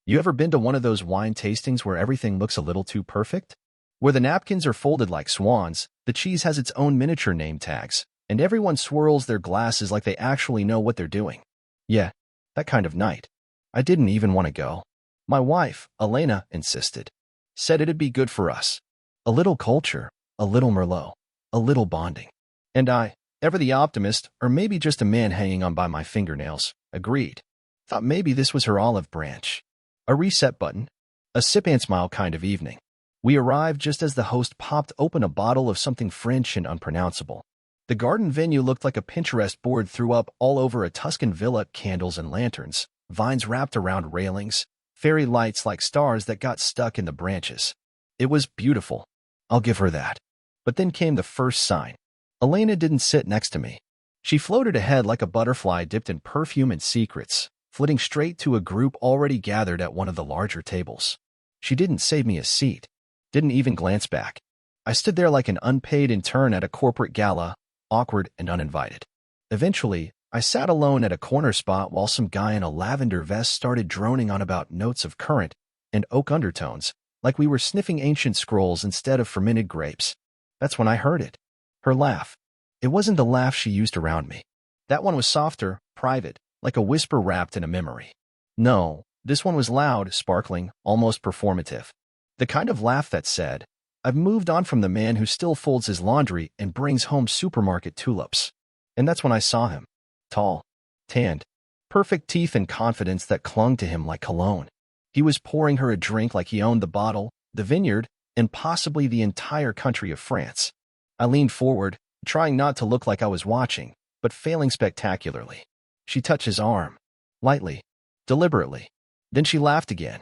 You ever been to one of those wine tastings where everything looks a little too perfect? Where the napkins are folded like swans, the cheese has its own miniature name tags, and everyone swirls their glasses like they actually know what they're doing. Yeah, that kind of night. I didn't even want to go. My wife, Elena, insisted. Said it'd be good for us. A little culture, a little Merlot, a little bonding. And I, ever the optimist, or maybe just a man hanging on by my fingernails, agreed. Thought maybe this was her olive branch. A reset button. A sip and smile kind of evening. We arrived just as the host popped open a bottle of something French and unpronounceable. The garden venue looked like a Pinterest board threw up all over a Tuscan villa, candles and lanterns, vines wrapped around railings, fairy lights like stars that got stuck in the branches. It was beautiful. I'll give her that. But then came the first sign. Elena didn't sit next to me. She floated ahead like a butterfly dipped in perfume and secrets, flitting straight to a group already gathered at one of the larger tables. She didn't save me a seat. Didn't even glance back. I stood there like an unpaid intern at a corporate gala, awkward and uninvited. Eventually, I sat alone at a corner spot while some guy in a lavender vest started droning on about notes of currant and oak undertones, like we were sniffing ancient scrolls instead of fermented grapes. That's when I heard it. Her laugh. It wasn't the laugh she used around me. That one was softer, private, like a whisper wrapped in a memory. No, this one was loud, sparkling, almost performative. The kind of laugh that said, I've moved on from the man who still folds his laundry and brings home supermarket tulips. And that's when I saw him. Tall, tanned, perfect teeth and confidence that clung to him like cologne. He was pouring her a drink like he owned the bottle, the vineyard, and possibly the entire country of France. I leaned forward, trying not to look like I was watching, but failing spectacularly. She touched his arm. Lightly. Deliberately. Then she laughed again.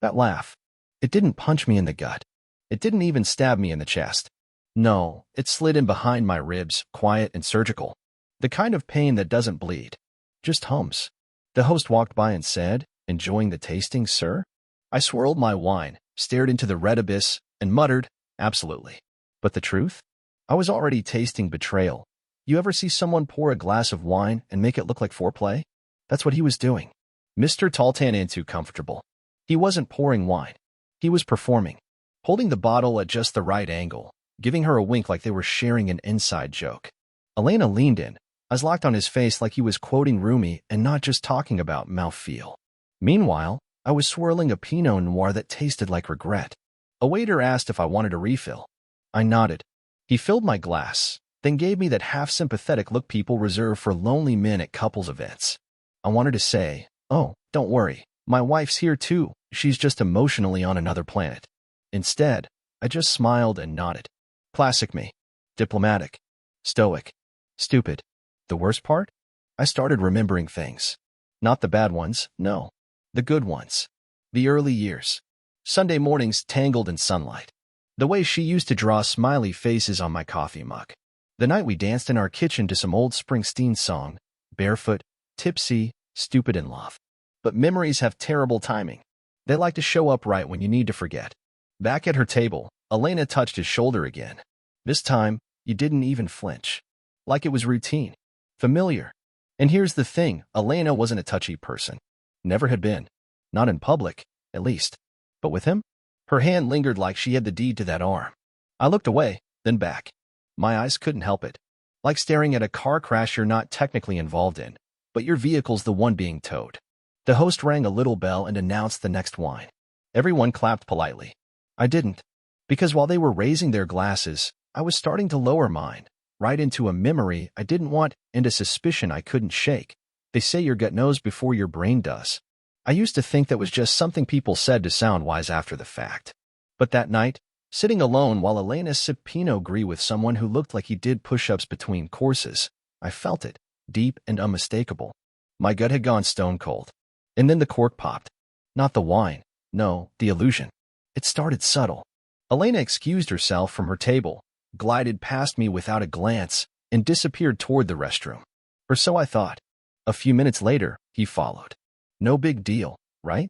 That laugh. It didn't punch me in the gut. It didn't even stab me in the chest. No, it slid in behind my ribs, quiet and surgical. The kind of pain that doesn't bleed. Just hums. The host walked by and said, Enjoying the tasting, sir? I swirled my wine, stared into the red abyss, and muttered, Absolutely. But the truth? I was already tasting betrayal. You ever see someone pour a glass of wine and make it look like foreplay? That's what he was doing. Mr. Taltan ain't too comfortable. He wasn't pouring wine. He was performing. Holding the bottle at just the right angle, giving her a wink like they were sharing an inside joke. Elena leaned in, eyes locked on his face like he was quoting Rumi and not just talking about mouthfeel. Meanwhile, I was swirling a Pinot Noir that tasted like regret. A waiter asked if I wanted a refill. I nodded. He filled my glass, then gave me that half-sympathetic look people reserve for lonely men at couples events. I wanted to say, Oh, don't worry, my wife's here too, she's just emotionally on another planet. Instead, I just smiled and nodded. Classic me. Diplomatic. Stoic. Stupid. The worst part? I started remembering things. Not the bad ones, no. The good ones. The early years. Sunday mornings tangled in sunlight. The way she used to draw smiley faces on my coffee mug. The night we danced in our kitchen to some old Springsteen song, barefoot, tipsy, stupid in love. But memories have terrible timing. They like to show up right when you need to forget. Back at her table, Elena touched his shoulder again. This time, you didn't even flinch. Like it was routine. Familiar. And here's the thing, Elena wasn't a touchy person. Never had been. Not in public, at least. But with him? Her hand lingered like she had the deed to that arm. I looked away, then back. My eyes couldn't help it. Like staring at a car crash you're not technically involved in, but your vehicle's the one being towed. The host rang a little bell and announced the next wine. Everyone clapped politely. I didn't. Because while they were raising their glasses, I was starting to lower mine, right into a memory I didn't want and a suspicion I couldn't shake. They say your gut knows before your brain does. I used to think that was just something people said to sound wise after the fact. But that night, sitting alone while Elena sipped Pinot Gris with someone who looked like he did push-ups between courses, I felt it, deep and unmistakable. My gut had gone stone cold. And then the cork popped. Not the wine. No, the illusion. It started subtle. Elena excused herself from her table, glided past me without a glance, and disappeared toward the restroom. Or so I thought. A few minutes later, he followed. No big deal, right?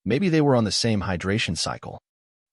Maybe they were on the same hydration cycle.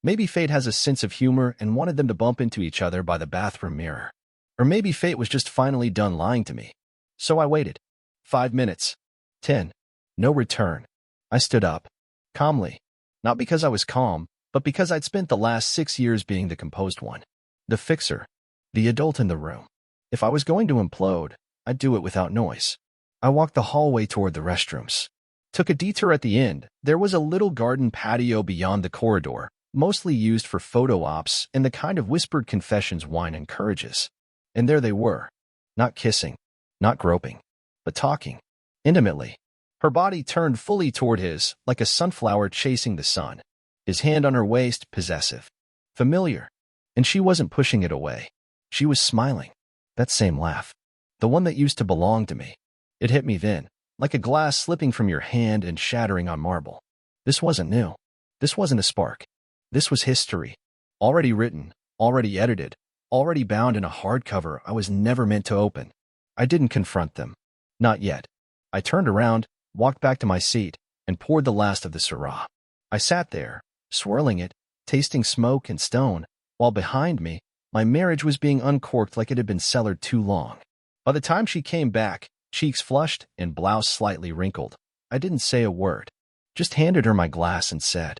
Maybe fate has a sense of humor and wanted them to bump into each other by the bathroom mirror. Or maybe fate was just finally done lying to me. So I waited. 5 minutes. 10. No return. I stood up. calmly. Not because I was calm, but because I'd spent the last 6 years being the composed one. The fixer. The adult in the room. If I was going to implode, I'd do it without noise. I walked the hallway toward the restrooms. Took a detour at the end. There was a little garden patio beyond the corridor, mostly used for photo ops and the kind of whispered confessions wine encourages. And there they were. Not kissing, not groping, but talking. Intimately. Her body turned fully toward his, like a sunflower chasing the sun. His hand on her waist, possessive. Familiar. And she wasn't pushing it away. She was smiling. That same laugh. The one that used to belong to me. It hit me then, like a glass slipping from your hand and shattering on marble. This wasn't new. This wasn't a spark. This was history. Already written, already edited, already bound in a hardcover I was never meant to open. I didn't confront them. Not yet. I turned around, walked back to my seat, and poured the last of the Syrah. I sat there, swirling it, tasting smoke and stone, while behind me, my marriage was being uncorked like it had been cellared too long. By the time she came back, cheeks flushed and blouse slightly wrinkled, I didn't say a word. Just handed her my glass and said,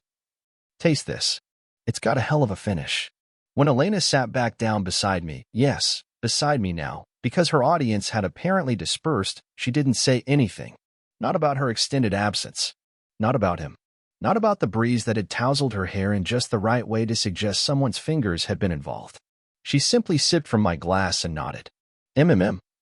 "Taste this. It's got a hell of a finish." When Elena sat back down beside me, yes, beside me now, because her audience had apparently dispersed, she didn't say anything. Not about her extended absence. Not about him. Not about the breeze that had tousled her hair in just the right way to suggest someone's fingers had been involved. She simply sipped from my glass and nodded.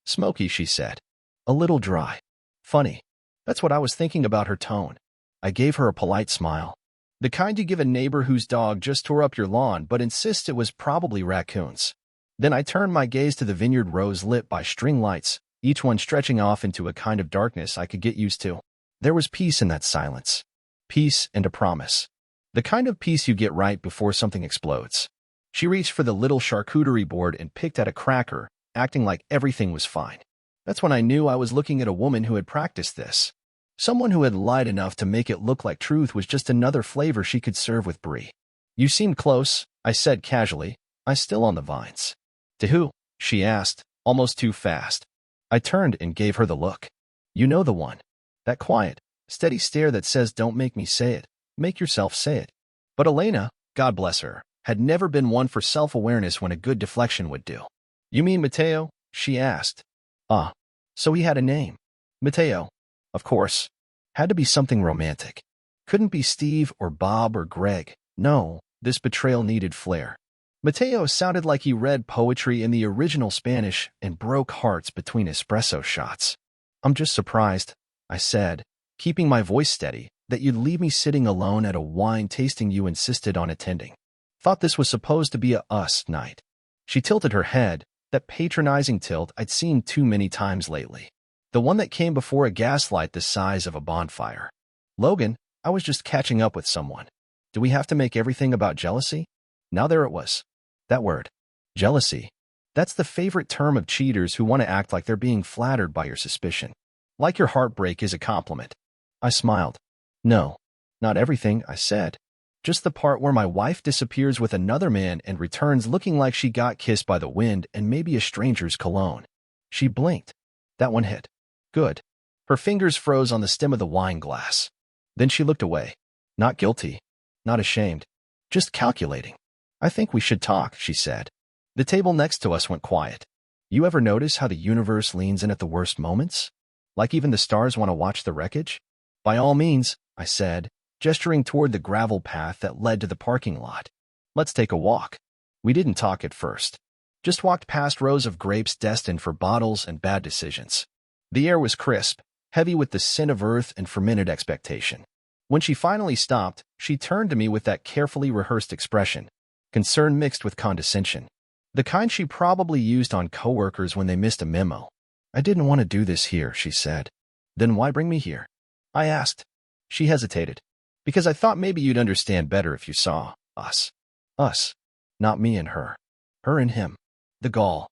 Smoky, she said. A little dry. Funny. That's what I was thinking about her tone. I gave her a polite smile. The kind you give a neighbor whose dog just tore up your lawn but insists it was probably raccoons. Then I turned my gaze to the vineyard rows lit by string lights, each one stretching off into a kind of darkness I could get used to. There was peace in that silence. Peace and a promise. The kind of peace you get right before something explodes. She reached for the little charcuterie board and picked at a cracker, acting like everything was fine. That's when I knew I was looking at a woman who had practiced this. Someone who had lied enough to make it look like truth was just another flavor she could serve with brie. "You seemed close," I said casually. "I still on the vines." "To who?" she asked, almost too fast. I turned and gave her the look. "You know the one. That quiet, steady stare that says, 'Don't make me say it. Make yourself say it.'" But Elena, God bless her, had never been one for self-awareness when a good deflection would do. "You mean Mateo?" she asked. "Ah, so he had a name. Mateo. Of course. Had to be something romantic. Couldn't be Steve or Bob or Greg. No, this betrayal needed flair. Mateo sounded like he read poetry in the original Spanish and broke hearts between espresso shots. "I'm just surprised," I said, keeping my voice steady, "that you'd leave me sitting alone at a wine tasting you insisted on attending. Thought this was supposed to be a us night." She tilted her head, that patronizing tilt I'd seen too many times lately. The one that came before a gaslight the size of a bonfire. "Logan, I was just catching up with someone. Do we have to make everything about jealousy?" Now there it was. That word. Jealousy. That's the favorite term of cheaters who want to act like they're being flattered by your suspicion. Like your heartbreak is a compliment. I smiled. "No, not everything," I said. "Just the part where my wife disappears with another man and returns looking like she got kissed by the wind and maybe a stranger's cologne." She blinked. That one hit. Good. Her fingers froze on the stem of the wine glass. Then she looked away. Not guilty. Not ashamed. Just calculating. "I think we should talk," she said. The table next to us went quiet. "You ever notice how the universe leans in at the worst moments? Like even the stars want to watch the wreckage?" "By all means," I said, gesturing toward the gravel path that led to the parking lot. "Let's take a walk." We didn't talk at first. Just walked past rows of grapes destined for bottles and bad decisions. The air was crisp, heavy with the scent of earth and fermented expectation. When she finally stopped, she turned to me with that carefully rehearsed expression, concern mixed with condescension. The kind she probably used on coworkers when they missed a memo. "I didn't want to do this here," she said. "Then why bring me here?" I asked. She hesitated. "Because I thought maybe you'd understand better if you saw us." Us. Not me and her. Her and him. The gall.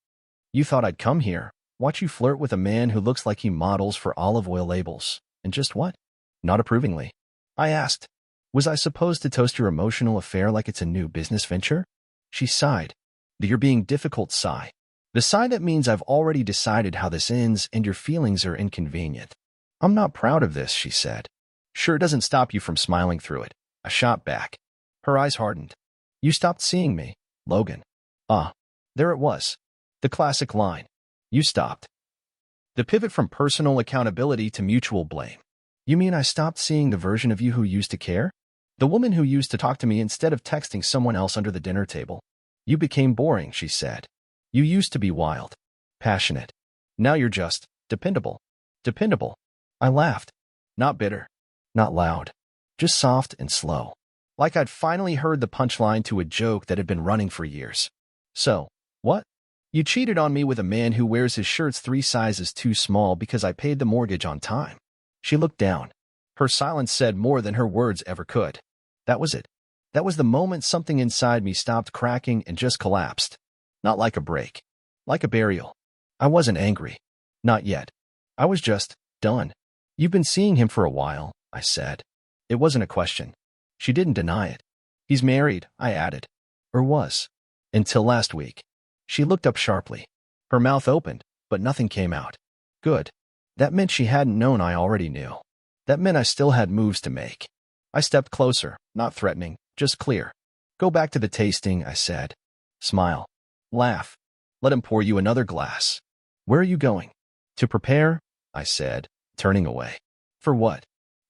"You thought I'd come here, watch you flirt with a man who looks like he models for olive oil labels, and just what?" Not approvingly. I asked, "Was I supposed to toast your emotional affair like it's a new business venture?" She sighed. The "you're being difficult" sigh. The sigh that means I've already decided how this ends and your feelings are inconvenient. "I'm not proud of this," she said. Sure doesn't stop you from smiling through it. I shot back. Her eyes hardened. You stopped seeing me, Logan. Ah, there it was. The classic line. You stopped. The pivot from personal accountability to mutual blame. You mean I stopped seeing the version of you who used to care? The woman who used to talk to me instead of texting someone else under the dinner table. You became boring, she said. You used to be wild, passionate. Now you're just dependable. Dependable. I laughed. Not bitter. Not loud. Just soft and slow. Like I'd finally heard the punchline to a joke that had been running for years. So, what? You cheated on me with a man who wears his shirts 3 sizes too small because I paid the mortgage on time. She looked down. Her silence said more than her words ever could. That was it. That was the moment something inside me stopped cracking and just collapsed. Not like a break. Like a burial. I wasn't angry. Not yet. I was just done. You've been seeing him for a while, I said. It wasn't a question. She didn't deny it. He's married, I added. Or was. Until last week. She looked up sharply. Her mouth opened, but nothing came out. Good. That meant she hadn't known I already knew. That meant I still had moves to make. I stepped closer, not threatening, just clear. Go back to the tasting, I said. Smile. Laugh. Let him pour you another glass. Where are you going? To prepare, I said, turning away. For what?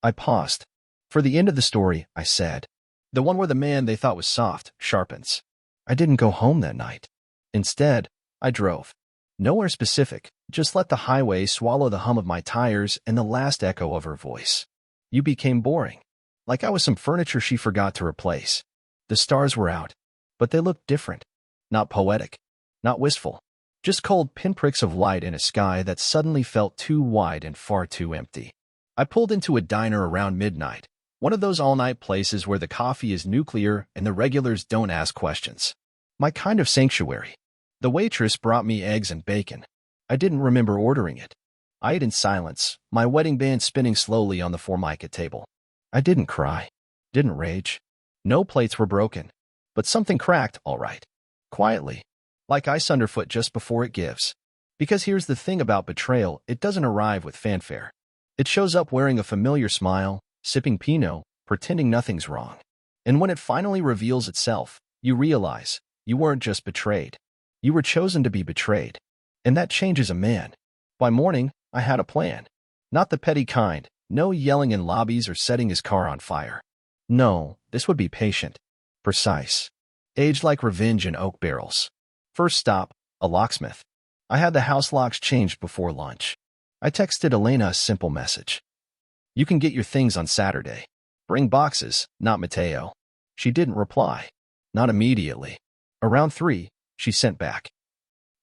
I paused. For the end of the story, I said. The one where the man they thought was soft sharpens. I didn't go home that night. Instead, I drove. Nowhere specific, just let the highway swallow the hum of my tires and the last echo of her voice. You became boring. Like I was some furniture she forgot to replace. The stars were out, but they looked different. Not poetic. Not wistful. Just cold pinpricks of light in a sky that suddenly felt too wide and far too empty. I pulled into a diner around midnight, one of those all-night places where the coffee is nuclear and the regulars don't ask questions. My kind of sanctuary. The waitress brought me eggs and bacon. I didn't remember ordering it. I ate in silence, my wedding band spinning slowly on the formica table. I didn't cry. Didn't rage. No plates were broken. But something cracked, all right. Quietly. Like ice underfoot just before it gives. Because here's the thing about betrayal, it doesn't arrive with fanfare. It shows up wearing a familiar smile, sipping Pinot, pretending nothing's wrong. And when it finally reveals itself, you realize you weren't just betrayed. You were chosen to be betrayed. And that changes a man. By morning, I had a plan. Not the petty kind, no yelling in lobbies or setting his car on fire. No, this would be patient. Precise. Aged like revenge in oak barrels. First stop, a locksmith. I had the house locks changed before lunch. I texted Elena a simple message. You can get your things on Saturday. Bring boxes, not Mateo. She didn't reply. Not immediately. Around 3, she sent back.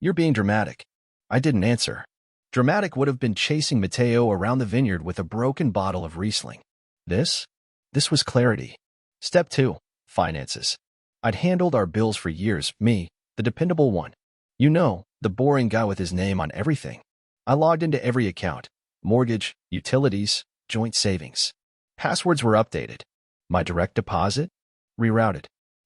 You're being dramatic. I didn't answer. Dramatic would have been chasing Mateo around the vineyard with a broken bottle of Riesling. This was clarity. Step 2, finances. I'd handled our bills for years, me, the dependable one. You know, the boring guy with his name on everything. I logged into every account. Mortgage, utilities, joint savings. Passwords were updated. My direct deposit? Rerouted.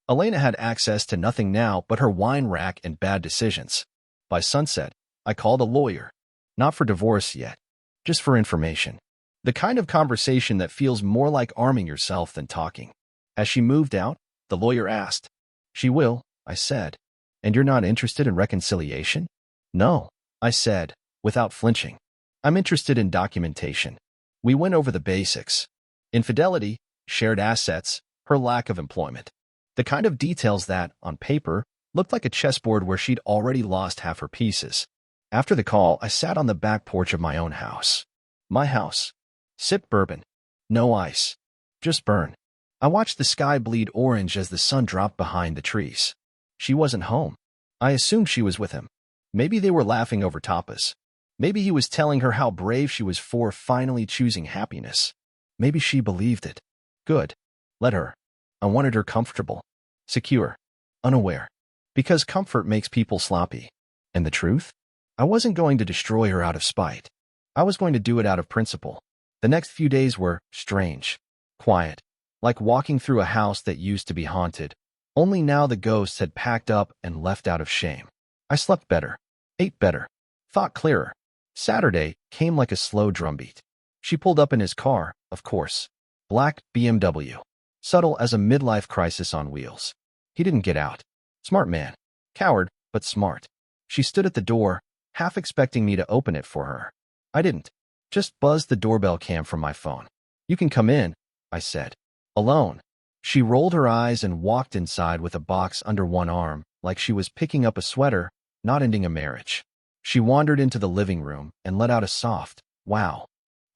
Elena had access to nothing now but her wine rack and bad decisions. By sunset, I called a lawyer. Not for divorce yet. Just for information. The kind of conversation that feels more like arming yourself than talking. As she moved out, the lawyer asked. She will, I said. And you're not interested in reconciliation? No, I said, without flinching. I'm interested in documentation. We went over the basics. Infidelity, shared assets, her lack of employment. The kind of details that, on paper, looked like a chessboard where she'd already lost half her pieces. After the call, I sat on the back porch of my own house. My house. Sipped bourbon. No ice. Just burn. I watched the sky bleed orange as the sun dropped behind the trees. She wasn't home. I assumed she was with him. Maybe they were laughing over tapas. Maybe he was telling her how brave she was for finally choosing happiness. Maybe she believed it. Good. Let her. I wanted her comfortable. Secure. Unaware. Because comfort makes people sloppy. And the truth? I wasn't going to destroy her out of spite. I was going to do it out of principle. The next few days were strange. Quiet. Like walking through a house that used to be haunted. Only now the ghosts had packed up and left out of shame. I slept better. Ate better. Thought clearer. Saturday came like a slow drumbeat. She pulled up in his car, of course. Black BMW. Subtle as a midlife crisis on wheels. He didn't get out. Smart man. Coward, but smart. She stood at the door, half expecting me to open it for her. I didn't. Just buzzed the doorbell cam from my phone. You can come in, I said. Alone. She rolled her eyes and walked inside with a box under one arm, like she was picking up a sweater, not ending a marriage. She wandered into the living room and let out a soft, wow.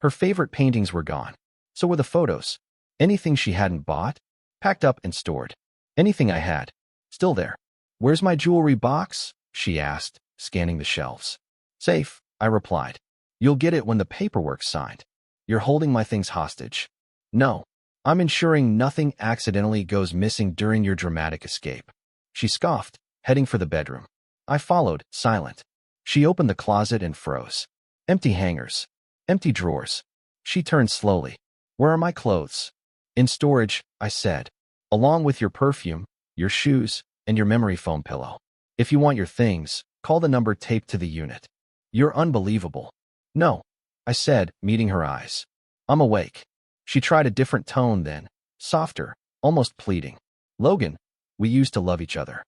Her favorite paintings were gone. So were the photos. Anything she hadn't bought, packed up and stored. Anything I had, still there. Where's my jewelry box? She asked, scanning the shelves. Safe, I replied. You'll get it when the paperwork's signed. You're holding my things hostage. No, I'm ensuring nothing accidentally goes missing during your dramatic escape. She scoffed, heading for the bedroom. I followed, silent. She opened the closet and froze. Empty hangers. Empty drawers. She turned slowly. Where are my clothes? In storage, I said. Along with your perfume, your shoes, and your memory foam pillow. If you want your things, call the number taped to the unit. You're unbelievable. No, I said, meeting her eyes. I'm awake. She tried a different tone then, softer, almost pleading. Logan, we used to love each other.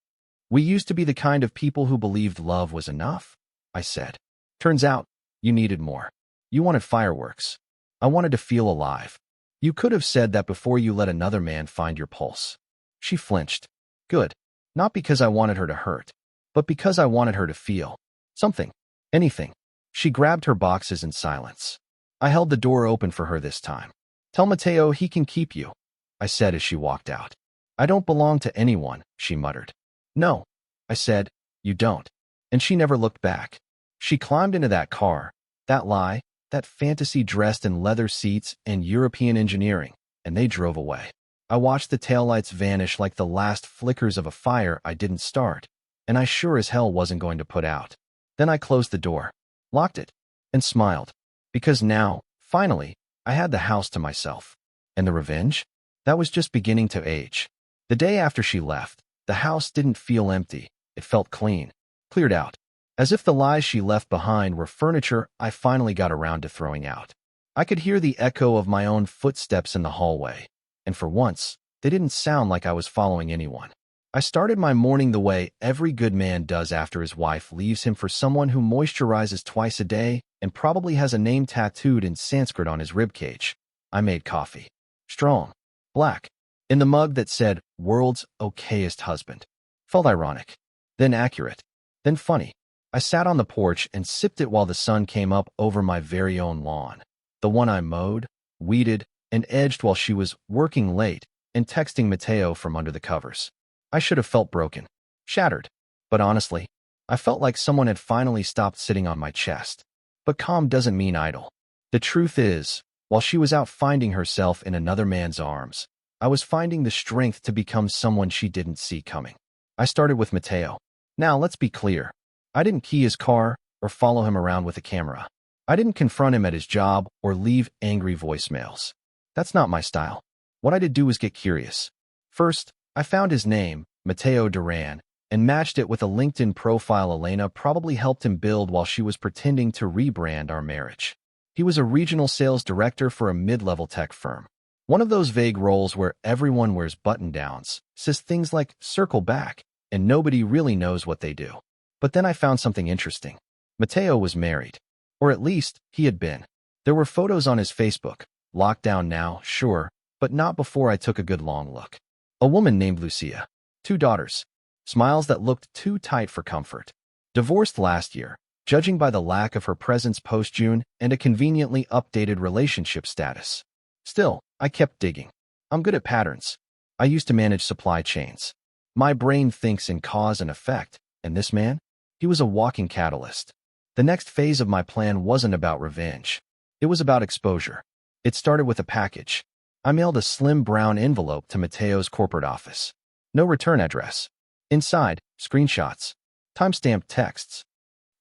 We used to be the kind of people who believed love was enough, I said. Turns out, you needed more. You wanted fireworks. I wanted to feel alive. You could have said that before you let another man find your pulse. She flinched. Good. Not because I wanted her to hurt, but because I wanted her to feel. Something. Anything. She grabbed her boxes in silence. I held the door open for her this time. Tell Mateo he can keep you, I said as she walked out. I don't belong to anyone, she muttered. No, I said, you don't. And she never looked back. She climbed into that car, that lie, that fantasy dressed in leather seats and European engineering, and they drove away. I watched the taillights vanish like the last flickers of a fire I didn't start, and I sure as hell wasn't going to put out. Then I closed the door, locked it, and smiled. Because now, finally, I had the house to myself. And the revenge? That was just beginning to age. The day after she left, the house didn't feel empty. It felt clean, cleared out. As if the lies she left behind were furniture I finally got around to throwing out. I could hear the echo of my own footsteps in the hallway, and for once, they didn't sound like I was following anyone. I started my morning the way every good man does after his wife leaves him for someone who moisturizes twice a day and probably has a name tattooed in Sanskrit on his ribcage. I made coffee. Strong. Black. In the mug that said, World's Okayest Husband. Felt ironic. Then accurate. Then funny. I sat on the porch and sipped it while the sun came up over my very own lawn. The one I mowed, weeded, and edged while she was working late and texting Mateo from under the covers. I should have felt broken. Shattered. But honestly, I felt like someone had finally stopped sitting on my chest. But calm doesn't mean idle. The truth is, while she was out finding herself in another man's arms, I was finding the strength to become someone she didn't see coming. I started with Mateo. Now, let's be clear. I didn't key his car or follow him around with a camera. I didn't confront him at his job or leave angry voicemails. That's not my style. What I did do was get curious. First, I found his name, Mateo Duran, and matched it with a LinkedIn profile Elena probably helped him build while she was pretending to rebrand our marriage. He was a regional sales director for a mid-level tech firm. One of those vague roles where everyone wears button-downs, says things like circle back, and nobody really knows what they do. But then I found something interesting. Mateo was married. Or at least, he had been. There were photos on his Facebook. Locked down now, sure, but not before I took a good long look. A woman named Lucia. 2 daughters. Smiles that looked too tight for comfort. Divorced last year, judging by the lack of her presence post-June and a conveniently updated relationship status. Still, I kept digging. I'm good at patterns. I used to manage supply chains. My brain thinks in cause and effect, and this man? He was a walking catalyst. The next phase of my plan wasn't about revenge. It was about exposure. It started with a package. I mailed a slim brown envelope to Mateo's corporate office. No return address. Inside, screenshots, timestamped texts.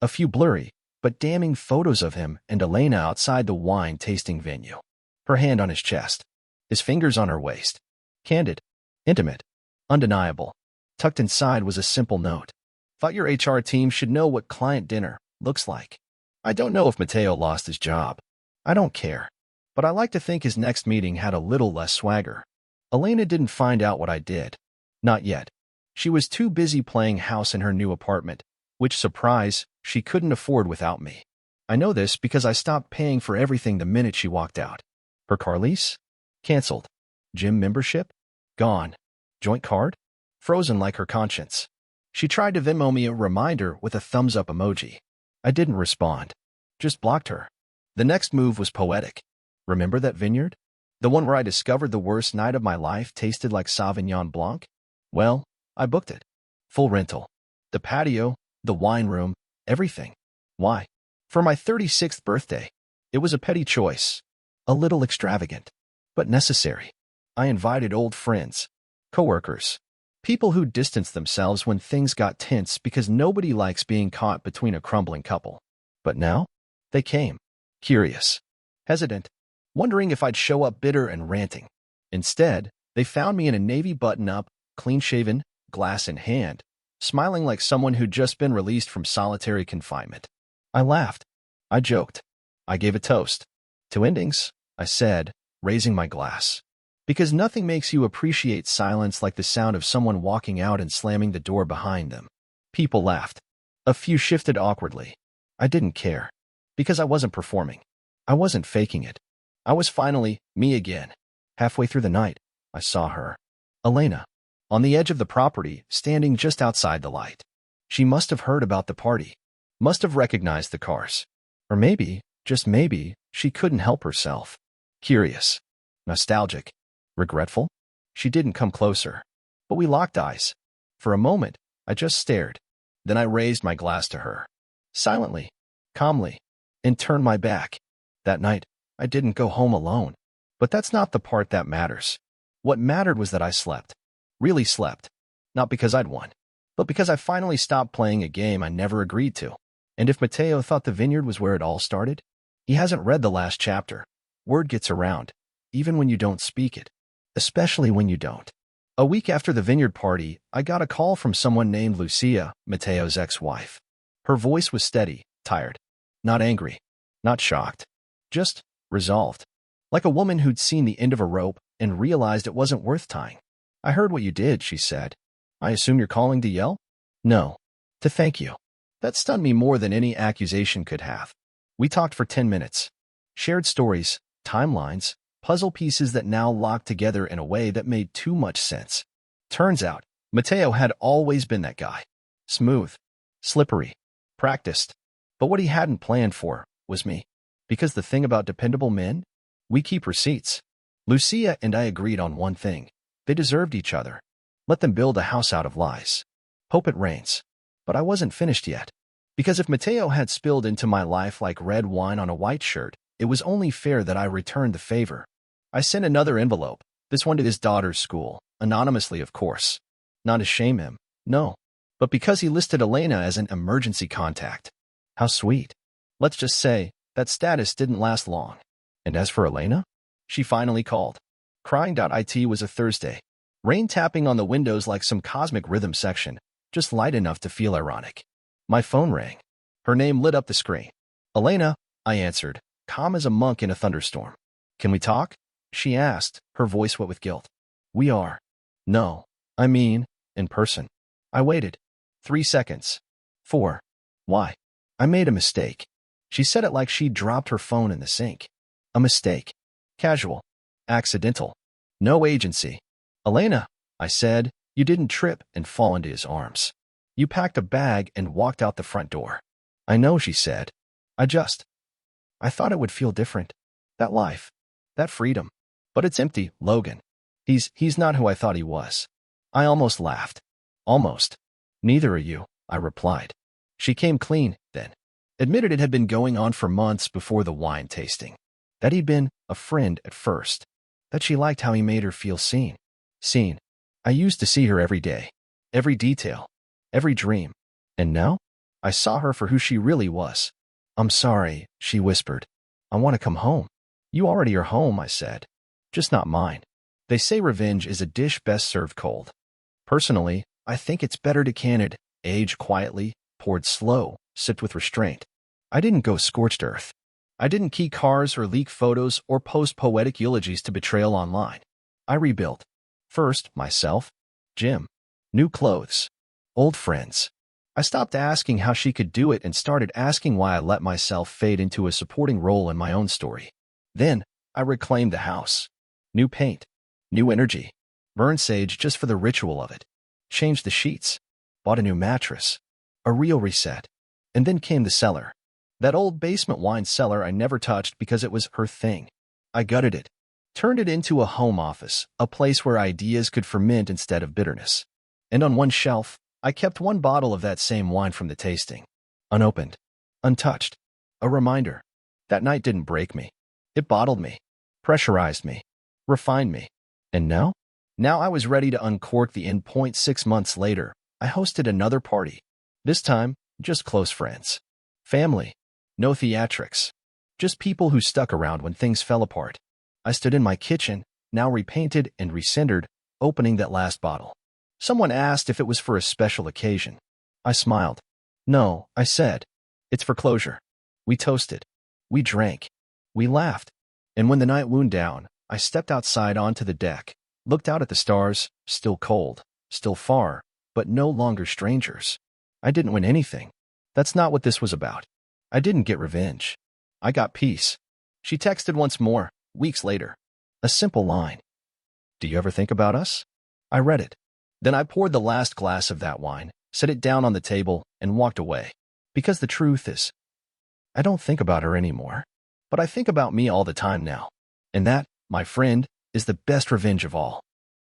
A few blurry, but damning photos of him and Elena outside the wine-tasting venue. Her hand on his chest. His fingers on her waist. Candid. Intimate. Undeniable. Tucked inside was a simple note. Thought your HR team should know what client dinner looks like. I don't know if Mateo lost his job. I don't care. But I like to think his next meeting had a little less swagger. Elena didn't find out what I did. Not yet. She was too busy playing house in her new apartment, which, surprise, she couldn't afford without me. I know this because I stopped paying for everything the minute she walked out. Her car lease? Cancelled. Gym membership? Gone. Joint card? Frozen like her conscience. She tried to Venmo me a reminder with a thumbs-up emoji. I didn't respond. Just blocked her. The next move was poetic. Remember that vineyard? The one where I discovered the worst night of my life tasted like Sauvignon Blanc? Well, I booked it. Full rental. The patio, the wine room, everything. Why? For my 36th birthday. It was a petty choice. A little extravagant. But necessary. I invited old friends. Coworkers. People who distanced themselves when things got tense because nobody likes being caught between a crumbling couple. But now? They came. Curious. Hesitant. Wondering if I'd show up bitter and ranting. Instead, they found me in a navy button-up, clean-shaven, glass in hand, smiling like someone who'd just been released from solitary confinement. I laughed. I joked. I gave a toast. To endings, I said, raising my glass. Because nothing makes you appreciate silence like the sound of someone walking out and slamming the door behind them. People laughed. A few shifted awkwardly. I didn't care. Because I wasn't performing. I wasn't faking it. I was finally me again. Halfway through the night, I saw her. Elena. On the edge of the property, standing just outside the light. She must have heard about the party. Must have recognized the cars. Or maybe, just maybe, she couldn't help herself. Curious. Nostalgic. Regretful? She didn't come closer. But we locked eyes. For a moment, I just stared. Then I raised my glass to her. Silently. Calmly. And turned my back. That night, I didn't go home alone. But that's not the part that matters. What mattered was that I slept. Really slept. Not because I'd won. But because I finally stopped playing a game I never agreed to. And if Mateo thought the vineyard was where it all started, he hasn't read the last chapter. Word gets around. Even when you don't speak it. Especially when you don't. A week after the vineyard party, I got a call from someone named Lucia, Mateo's ex-wife. Her voice was steady, tired. Not angry. Not shocked. Just resolved. Like a woman who'd seen the end of a rope and realized it wasn't worth tying. I heard what you did, she said. I assume you're calling to yell? No. To thank you. That stunned me more than any accusation could have. We talked for 10 minutes. Shared stories, timelines, puzzle pieces that now locked together in a way that made too much sense. Turns out, Mateo had always been that guy. Smooth. Slippery. Practiced. But what he hadn't planned for was me. Because the thing about dependable men? We keep receipts. Lucia and I agreed on one thing. They deserved each other. Let them build a house out of lies. Hope it rains. But I wasn't finished yet. Because if Mateo had spilled into my life like red wine on a white shirt, it was only fair that I returned the favor. I sent another envelope, this one to his daughter's school, anonymously of course. Not to shame him, no. But because he listed Elena as an emergency contact. How sweet. Let's just say, that status didn't last long. And as for Elena? She finally called. Crying.it was a Thursday. Rain tapping on the windows like some cosmic rhythm section, just light enough to feel ironic. My phone rang. Her name lit up the screen. Elena, I answered, calm as a monk in a thunderstorm. Can we talk? She asked, her voice wet with guilt. We are. No, I mean, in person. I waited. 3 seconds. 4. Why? I made a mistake. She said it like she'd dropped her phone in the sink. A mistake. Casual. Accidental. No agency. Elena, I said, you didn't trip and fall into his arms. You packed a bag and walked out the front door. I know, she said. I thought it would feel different. That life. That freedom. But it's empty, Logan. He's not who I thought he was. I almost laughed. Almost. Neither are you, I replied. She came clean, then. Admitted it had been going on for months before the wine tasting. That he'd been a friend at first. That she liked how he made her feel seen. Seen. I used to see her every day. Every detail. Every dream. And now? I saw her for who she really was. I'm sorry, she whispered. I want to come home. You already are home, I said. Just not mine. They say revenge is a dish best served cold. Personally, I think it's better to can it, age quietly, poured slow, sipped with restraint. I didn't go scorched earth. I didn't key cars or leak photos or post poetic eulogies to betrayal online. I rebuilt. First, myself, Jim, new clothes, old friends. I stopped asking how she could do it and started asking why I let myself fade into a supporting role in my own story. Then, I reclaimed the house. New paint, new energy. Burned sage just for the ritual of it. Changed the sheets. Bought a new mattress. A real reset. And then came the cellar. That old basement wine cellar I never touched because it was her thing. I gutted it. Turned it into a home office, a place where ideas could ferment instead of bitterness. And on one shelf, I kept one bottle of that same wine from the tasting. Unopened. Untouched. A reminder. That night didn't break me. It bottled me. Pressurized me. Refined me. And now? Now I was ready to uncork the end. 6 months later, I hosted another party. This time, just close friends. Family. No theatrics. Just people who stuck around when things fell apart. I stood in my kitchen, now repainted and recentered, opening that last bottle. Someone asked if it was for a special occasion. I smiled. No, I said. It's for closure. We toasted. We drank. We laughed. And when the night wound down, I stepped outside onto the deck, looked out at the stars, still cold, still far, but no longer strangers. I didn't win anything. That's not what this was about. I didn't get revenge. I got peace. She texted once more, weeks later. A simple line. Do you ever think about us? I read it. Then I poured the last glass of that wine, set it down on the table, and walked away. Because the truth is, I don't think about her anymore. But I think about me all the time now. And that, my friend, is the best revenge of all.